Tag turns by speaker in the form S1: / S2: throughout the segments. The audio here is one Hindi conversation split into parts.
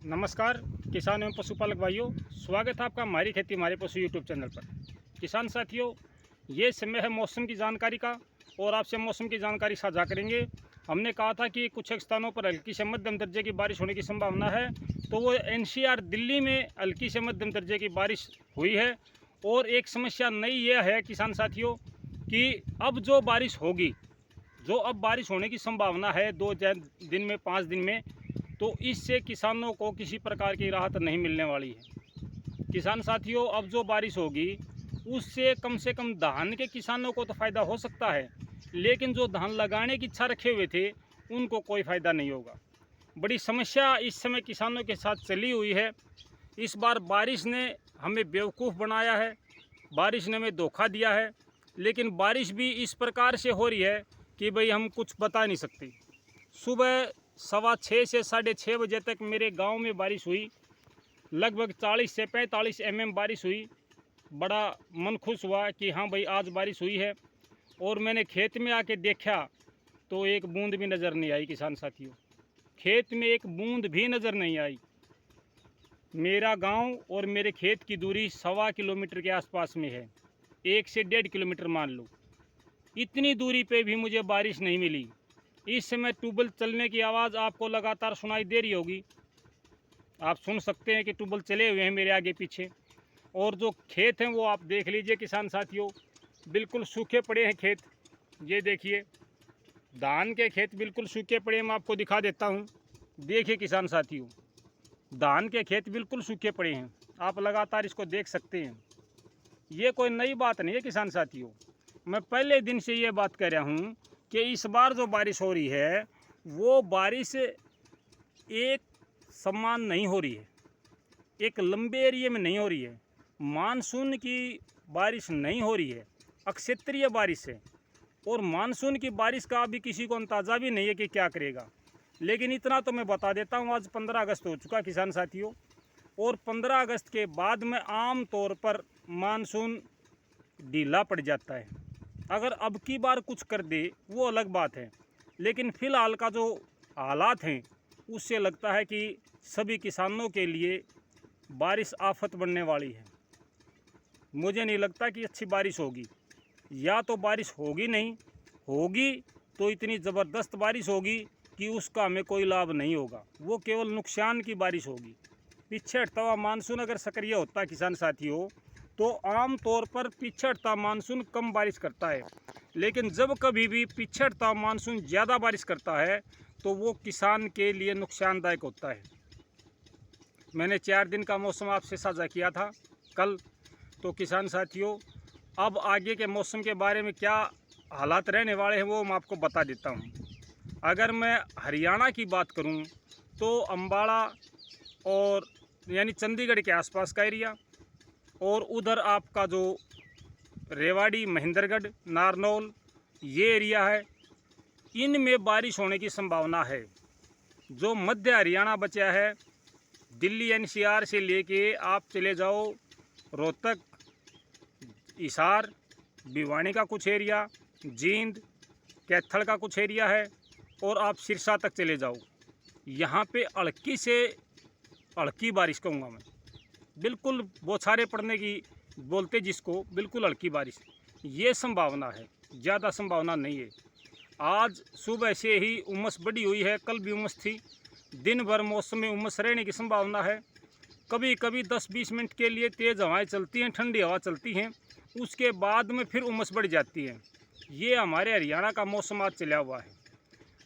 S1: नमस्कार किसान एवं पशुपालक भाइयों, स्वागत है आपका हमारी खेती हमारे पशु यूट्यूब चैनल पर। किसान साथियों, ये समय है मौसम की जानकारी का और आपसे मौसम की जानकारी साझा करेंगे। हमने कहा था कि कुछ एक स्थानों पर हल्की से मध्यम दर्जे की बारिश होने की संभावना है, तो वो एनसीआर दिल्ली में हल्की से मध्यम दर्जे की बारिश हुई है। और एक समस्या नई यह है किसान साथियों कि अब जो बारिश होगी, जो अब बारिश होने की संभावना है 2 दिन में 5 दिन में, तो इससे किसानों को किसी प्रकार की राहत नहीं मिलने वाली है। किसान साथियों, अब जो बारिश होगी उससे कम से कम धान के किसानों को तो फ़ायदा हो सकता है, लेकिन जो धान लगाने की इच्छा रखे हुए थे उनको कोई फ़ायदा नहीं होगा। बड़ी समस्या इस समय किसानों के साथ चली हुई है। इस बार बारिश ने हमें बेवकूफ़ बनाया है, बारिश ने हमें धोखा दिया है। लेकिन बारिश भी इस प्रकार से हो रही है कि भाई हम कुछ बता नहीं सकते। सुबह 6:15 से 6:30 बजे तक मेरे गांव में बारिश हुई। लगभग 40 से 45 mm बारिश हुई। बड़ा मन खुश हुआ कि हाँ भाई आज बारिश हुई है। और मैंने खेत में आके देखा तो एक बूंद भी नज़र नहीं आई। किसान साथियों, खेत में एक बूंद भी नज़र नहीं आई। मेरा गांव और मेरे खेत की दूरी 1.25 किलोमीटर के आसपास में है, 1 से 1.5 किलोमीटर मान लो। इतनी दूरी पे भी मुझे बारिश नहीं मिली। इस समय ट्यूबवेल चलने की आवाज़ आपको लगातार सुनाई दे रही होगी। आप सुन सकते हैं कि ट्यूबवेल चले हुए हैं मेरे आगे पीछे। और जो खेत हैं वो आप देख लीजिए किसान साथियों, बिल्कुल सूखे पड़े हैं खेत। ये देखिए, धान के खेत बिल्कुल सूखे पड़े हैं। मैं आपको दिखा देता हूँ। देखिए किसान साथियों, धान के खेत बिल्कुल सूखे पड़े हैं। आप लगातार इसको देख सकते हैं। ये कोई नई बात नहीं है किसान साथियों। मैं पहले दिन से ये बात कर रहा हूँ कि इस बार जो बारिश हो रही है वो बारिश एक समान नहीं हो रही है, एक लंबे एरिए में नहीं हो रही है। मानसून की बारिश नहीं हो रही है, अक्षेत्रीय बारिश है। और मानसून की बारिश का अभी किसी को अंदाज़ा भी नहीं है कि क्या करेगा। लेकिन इतना तो मैं बता देता हूँ, आज 15 अगस्त हो चुका किसान साथियों। और 15 अगस्त के बाद में आम तौर पर मानसून ढीला पड़ जाता है। अगर अब की बार कुछ कर दे वो अलग बात है, लेकिन फ़िलहाल का जो हालात हैं उससे लगता है कि सभी किसानों के लिए बारिश आफत बनने वाली है। मुझे नहीं लगता कि अच्छी बारिश होगी। या तो बारिश होगी नहीं, होगी तो इतनी ज़बरदस्त बारिश होगी कि उसका हमें कोई लाभ नहीं होगा, वो केवल नुकसान की बारिश होगी। पीछे हटता हुआ मानसून अगर सक्रिय होता किसान साथियों, तो आम तौर पर पीछे हटता मानसून कम बारिश करता है। लेकिन जब कभी भी पीछे हटता मानसून ज़्यादा बारिश करता है तो वो किसान के लिए नुकसानदायक होता है। मैंने 4 दिन का मौसम आपसे साझा किया था कल। तो किसान साथियों, अब आगे के मौसम के बारे में क्या हालात रहने वाले हैं वो मैं आपको बता देता हूँ। अगर मैं हरियाणा की बात करूँ तो अम्बाड़ा और यानी चंडीगढ़ के आसपास का एरिया, और उधर आपका जो रेवाड़ी, महेंद्रगढ़, नारनौल ये एरिया है, इनमें बारिश होने की संभावना है। जो मध्य हरियाणा बचा है, दिल्ली एनसीआर से लेके आप चले जाओ रोहतक, हिसार, भिवानी का कुछ एरिया, जींद, कैथल का कुछ एरिया है, और आप सिरसा तक चले जाओ, यहाँ पे हल्की से हल्की बारिश कहूँगा मैं, बिल्कुल बौछारें पड़ने की बोलते जिसको, बिल्कुल हल्की बारिश ये संभावना है। ज़्यादा संभावना नहीं है। आज सुबह से ही उमस बढ़ी हुई है, कल भी उमस थी। दिन भर मौसम में उमस रहने की संभावना है। कभी कभी 10-20 मिनट के लिए तेज़ हवाएं चलती हैं, ठंडी हवा चलती हैं, उसके बाद में फिर उमस बढ़ जाती है। ये हमारे हरियाणा का मौसम आज चला हुआ है।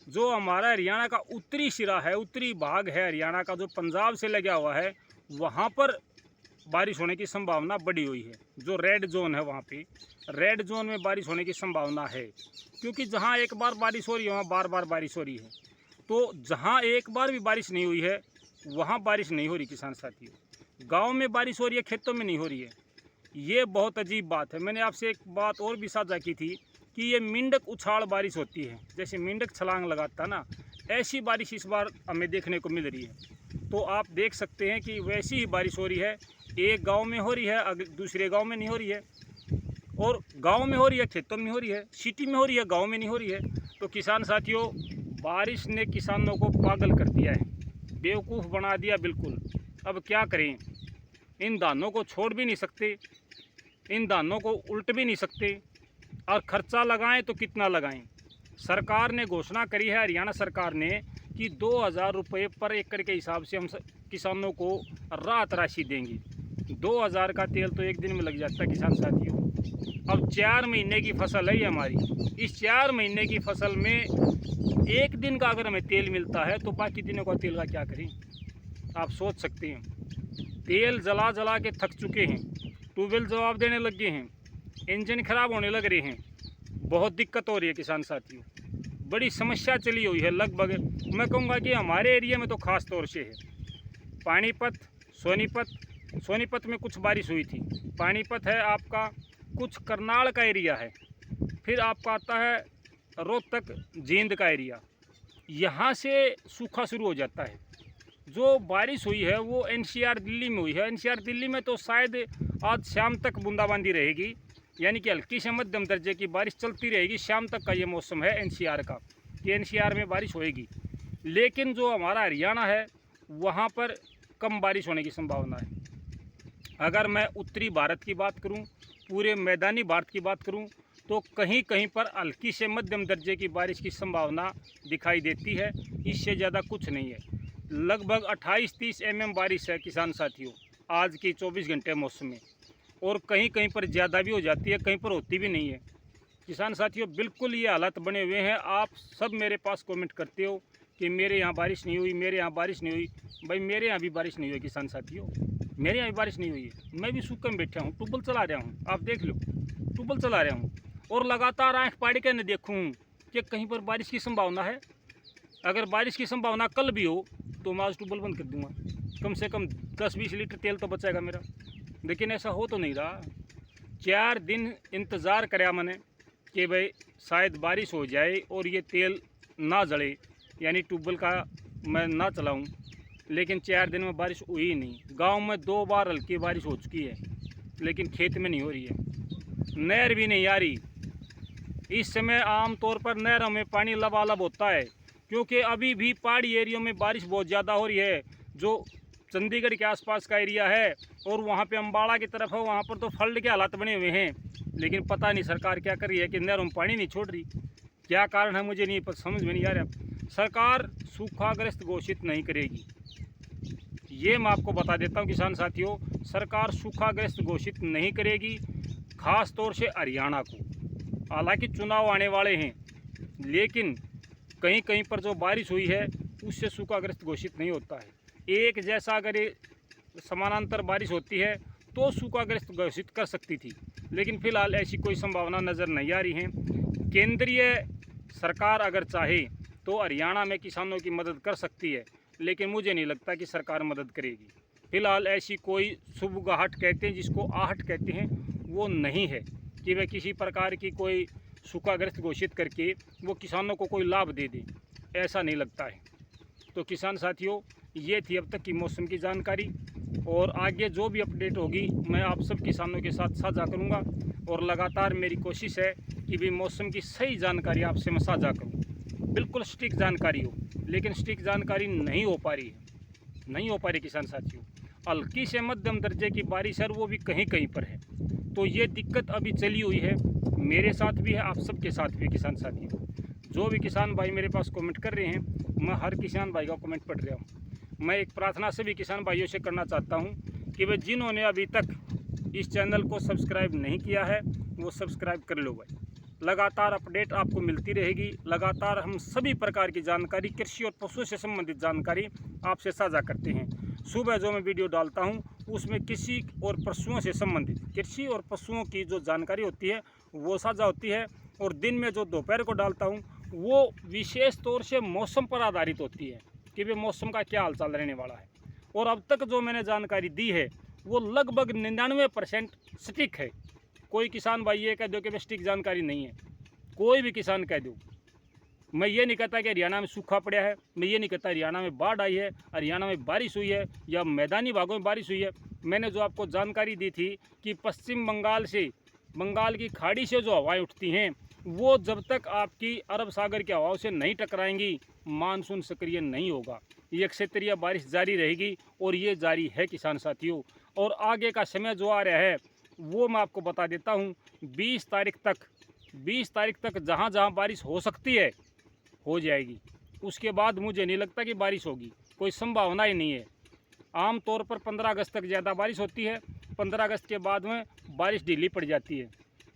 S1: जो हमारा हरियाणा का उत्तरी सिरा है, उत्तरी भाग है हरियाणा का, जो पंजाब से लगा हुआ है, वहाँ पर बारिश होने की संभावना बढ़ी हुई है। जो रेड जोन है वहाँ पे, रेड जोन में बारिश होने की संभावना है। क्योंकि जहाँ एक बार बारिश हो रही है वहाँ बार बार बारिश हो रही है। तो जहाँ एक बार भी बारिश नहीं हुई है वहाँ बारिश नहीं हो रही किसान साथियों। गांव में बारिश हो रही है, खेतों में नहीं हो रही है। ये बहुत अजीब बात है। मैंने आपसे एक बात और भी साझा की थी कि ये मेंढक उछाल बारिश होती है, जैसे मेंढक छलांग लगाता ना, ऐसी बारिश इस बार हमें देखने को मिल रही है। तो आप देख सकते हैं कि वैसी ही बारिश हो रही है। एक गांव में हो रही है, दूसरे गांव में नहीं हो रही है, और गांव में हो रही है खेतों में हो रही है, सिटी में हो रही है, गांव में नहीं हो रही है। तो किसान साथियों, बारिश ने किसानों को पागल कर दिया है। बेवकूफ़ बना दिया बिल्कुल। अब क्या करें, इन धानों को छोड़ भी नहीं सकते, इन धानों को उल्ट भी नहीं सकते, और ख़र्चा लगाएं तो कितना लगाएं। सरकार ने घोषणा करी है, हरियाणा सरकार ने, कि 2000 रुपये पर एकड़ के हिसाब से हम किसानों को राहत राशि देंगे। 2000 का तेल तो एक दिन में लग जाता है किसान साथियों। अब 4 महीने की फसल है ये हमारी। इस 4 महीने की फसल में एक दिन का अगर हमें तेल मिलता है तो बाकी दिनों का तेल का क्या करें, आप सोच सकते हैं। तेल जला जला के थक चुके हैं, ट्यूबवेल जवाब देने लग गए हैं, इंजन खराब होने लग रहे हैं, बहुत दिक्कत हो रही है किसान साथियों। बड़ी समस्या चली हुई है। लगभग मैं कहूँगा कि हमारे एरिया में तो ख़ास तौर से है। पानीपत, सोनीपत में कुछ बारिश हुई थी। पानीपत है आपका, कुछ करनाल का एरिया है, फिर आपका आता है रोहतक जींद का एरिया। यहाँ से सूखा शुरू हो जाता है। जो बारिश हुई है वो एनसीआर दिल्ली में हुई है। एनसीआर दिल्ली में तो शायद आज शाम तक बूंदाबांदी रहेगी, यानी कि हल्की से मध्यम दर्जे की बारिश चलती रहेगी। शाम तक का ये मौसम है एनसीआर का, कि एनसीआर में बारिश होएगी। लेकिन जो हमारा हरियाणा है वहाँ पर कम बारिश होने की संभावना है। अगर मैं उत्तरी भारत की बात करूँ, पूरे मैदानी भारत की बात करूँ, तो कहीं कहीं पर हल्की से मध्यम दर्जे की बारिश की संभावना दिखाई देती है। इससे ज़्यादा कुछ नहीं है। लगभग 28-30 mm बारिश है किसान साथियों आज की 24 घंटे मौसम में, और कहीं कहीं पर ज़्यादा भी हो जाती है, कहीं पर होती भी नहीं है। किसान साथियों बिल्कुल ये हालात बने हुए हैं। आप सब मेरे पास कमेंट करते हो कि मेरे यहाँ बारिश नहीं हुई, मेरे यहाँ बारिश नहीं हुई। भाई मेरे यहाँ भी बारिश नहीं हुई किसान साथियों, मेरे यहाँ भी बारिश नहीं हुई है। मैं भी सूखे में बैठा हूँ, ट्यूबवेल चला रहा हूँ, आप देख लो, ट्यूबवेल चला रहा हूँ, और लगातार आँख पाड़ी के न देखूँ कि कहीं पर बारिश की संभावना है। अगर बारिश की संभावना कल भी हो तो मैं आज ट्यूबवेल बंद कर दूँगा, कम से कम 10-20 लीटर तेल तो बचेगा मेरा। लेकिन ऐसा हो तो नहीं रहा। 4 दिन इंतज़ार कराया मैंने कि भाई शायद बारिश हो जाए और ये तेल ना जले, यानी ट्यूबवेल का मैं ना चलाऊं। लेकिन 4 दिन में बारिश हुई ही नहीं। गांव में 2 बार हल्की बारिश हो चुकी है, लेकिन खेत में नहीं हो रही है। नहर भी नहीं आ रही। इस समय आम तौर पर नहरों में पानी लबालब होता है, क्योंकि अभी भी पहाड़ी एरियो में बारिश बहुत ज़्यादा हो रही है। जो चंडीगढ़ के आसपास का एरिया है और वहाँ पे अम्बाड़ा की तरफ है, वहाँ पर तो फ्लड के हालात बने हुए हैं। लेकिन पता नहीं सरकार क्या कर रही है कि नहरों में पानी नहीं छोड़ रही। क्या कारण है मुझे नहीं समझ में नहीं आ रहा। सरकार सूखाग्रस्त घोषित नहीं करेगी, ये मैं आपको बता देता हूँ किसान साथियों। सरकार सूखाग्रस्त घोषित नहीं करेगी, ख़ास तौर से हरियाणा को। हालांकि चुनाव आने वाले हैं, लेकिन कहीं कहीं पर जो बारिश हुई है उससे सूखाग्रस्त घोषित नहीं होता है। एक जैसा अगर ये समानांतर बारिश होती है तो सूखाग्रस्त घोषित कर सकती थी, लेकिन फ़िलहाल ऐसी कोई संभावना नज़र नहीं आ रही है। केंद्रीय सरकार अगर चाहे तो हरियाणा में किसानों की मदद कर सकती है, लेकिन मुझे नहीं लगता कि सरकार मदद करेगी। फ़िलहाल ऐसी कोई शुभगाहट कहते हैं, जिसको आहट कहते हैं, वो नहीं है कि वह किसी प्रकार की कोई सूखाग्रस्त घोषित करके वो किसानों को कोई लाभ दे दे, ऐसा नहीं लगता है। तो किसान साथियों ये थी अब तक की मौसम की जानकारी, और आगे जो भी अपडेट होगी मैं आप सब किसानों के साथ साझा करूंगा। और लगातार मेरी कोशिश है कि भी मौसम की सही जानकारी आपसे मैं साझा करूं, बिल्कुल सटीक जानकारी हो। लेकिन सटीक जानकारी नहीं हो पा रही है, नहीं हो पा रही किसान साथियों। हल्की से मध्यम दर्जे की बारिश है, वो भी कहीं कहीं पर है। तो ये दिक्कत अभी चली हुई है, मेरे साथ भी है, आप सबके साथ भी है किसान साथियों। जो भी किसान भाई मेरे पास कमेंट कर रहे हैं, मैं हर किसान भाई का कमेंट पढ़ रहा हूँ। मैं एक प्रार्थना सभी किसान भाइयों से करना चाहता हूँ कि वे जिन्होंने अभी तक इस चैनल को सब्सक्राइब नहीं किया है वो सब्सक्राइब कर लो भाई। लगातार अपडेट आपको मिलती रहेगी। लगातार हम सभी प्रकार की जानकारी, कृषि और पशु से संबंधित जानकारी आपसे साझा करते हैं। सुबह जो मैं वीडियो डालता हूँ उसमें कृषि और पशुओं से संबंधित, कृषि और पशुओं की जो जानकारी होती है वो साझा होती है। और दिन में जो दोपहर को डालता हूँ वो विशेष तौर से मौसम पर आधारित होती है कि वे मौसम का क्या हालचाल रहने वाला है। और अब तक जो मैंने जानकारी दी है वो लगभग 99% सटीक है। कोई किसान भाई ये कह दो कि सटीक जानकारी नहीं है, कोई भी किसान कह दो। मैं ये नहीं कहता कि हरियाणा में सूखा पड़ा है, मैं ये नहीं कहता हरियाणा में बाढ़ आई है, हरियाणा में बारिश हुई है या मैदानी भागों में बारिश हुई है। मैंने जो आपको जानकारी दी थी कि पश्चिम बंगाल से, बंगाल की खाड़ी से जो हवाएं उठती हैं वो जब तक आपकी अरब सागर की हवाओं से नहीं टकराएंगी मानसून सक्रिय नहीं होगा। ये क्षेत्रीय बारिश जारी रहेगी और ये जारी है किसान साथियों। और आगे का समय जो आ रहा है वो मैं आपको बता देता हूँ। 20 तारीख तक जहाँ जहाँ बारिश हो सकती है हो जाएगी। उसके बाद मुझे नहीं लगता कि बारिश होगी, कोई संभावना ही नहीं है। आम तौर पर 15 अगस्त तक ज़्यादा बारिश होती है, 15 अगस्त के बाद में बारिश ढीली पड़ जाती है।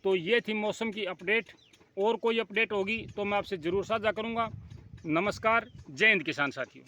S1: तो ये थी मौसम की अपडेट। और कोई अपडेट होगी तो मैं आपसे ज़रूर साझा करूँगा। नमस्कार, जय हिंद किसान साथियों।